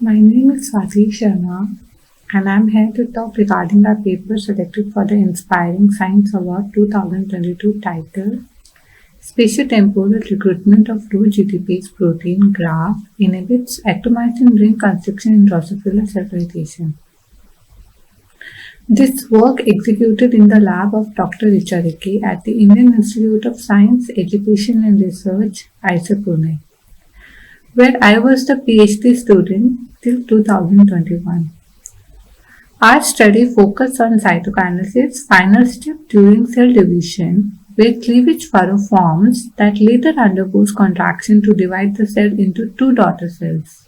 My name is Swati Shama, and I'm here to talk regarding our paper selected for the Inspiring Science Award 2022 titled Spatiotemporal Recruitment of Low GTPase Protein Graph Inhibits Actomyosin Ring Constriction in Drosophila Cell Division. This work executed in the lab of Dr. Richa at the Indian Institute of Science, Education and Research, Pune, where I was the PhD student till 2021. Our study focused on cytokinesis, final step during cell division, where cleavage furrow forms that later undergoes contraction to divide the cell into two daughter cells.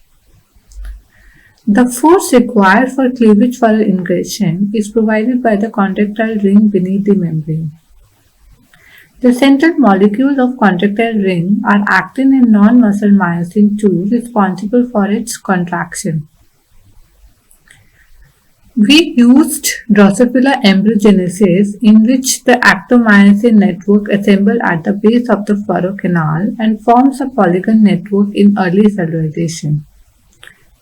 The force required for cleavage furrow ingression is provided by the contractile ring beneath the membrane. The central molecules of contractile ring are actin and non-muscle myosin II responsible for its contraction. We used Drosophila embryogenesis, in which the actomyosin network assembles at the base of the furrow canal and forms a polygon network in early cellularization.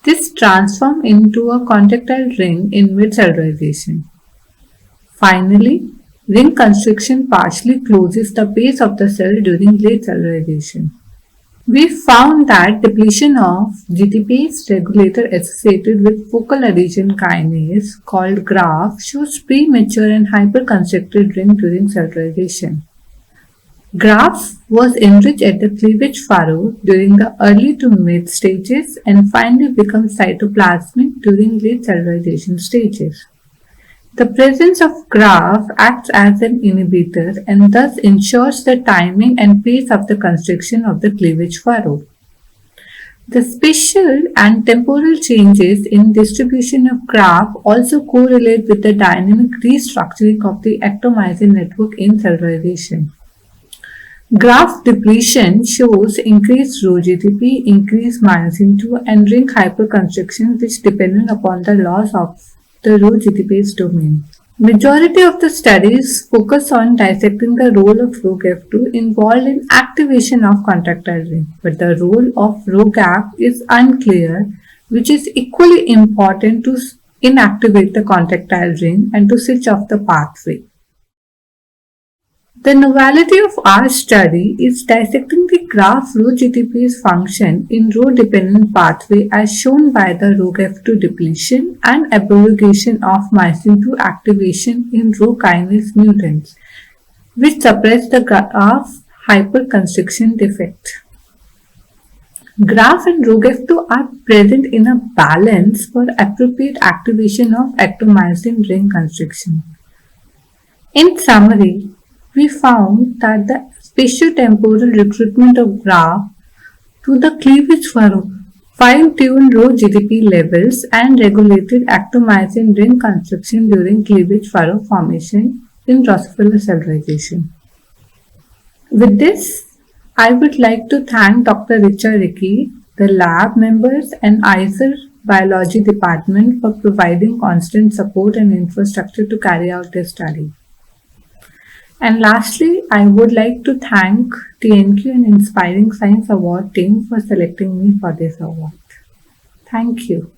This transforms into a contractile ring in mid-cellularization. Finally, ring constriction partially closes the base of the cell during late cellularization. We found that depletion of GTPase regulator associated with focal adhesion kinase called GRAF shows premature and hyperconstricted ring during cellularization. GRAF was enriched at the cleavage furrow during the early to mid stages and finally becomes cytoplasmic during late cellularization stages. The presence of GRAF acts as an inhibitor and thus ensures the timing and pace of the constriction of the cleavage furrow. The spatial and temporal changes in distribution of GRAF also correlate with the dynamic restructuring of the actomyosin network in cellularization. GRAF depletion shows increased rho GTP, increased myosin II, and ring hyperconstriction, which dependent upon the loss of the rho GTPase domain. Majority of the studies focus on dissecting the role of RhoGAP2 involved in activation of contractile ring, but the role of RhoGAP is unclear, which is equally important to inactivate the contractile ring and to switch off the pathway. The novelty of our study is dissecting the graph rho GTPase function in rho-dependent pathway as shown by the RhoGAP2 depletion and abrogation of myosin II activation in rho kinase mutants, which suppress the graph hyperconstriction defect. GRAF and RhoGAP2 are present in a balance for appropriate activation of actomyosin ring constriction. In summary, we found that the spatiotemporal recruitment of GRAF to the cleavage furrow fine-tuned rho GTP levels and regulated actomyosin ring constriction during cleavage furrow formation in Drosophila cellularization. With this, I would like to thank Dr. Richa, the lab members and ISER Biology Department for providing constant support and infrastructure to carry out this study. And lastly, I would like to thank TNQ and Inspiring Science Award team for selecting me for this award. Thank you.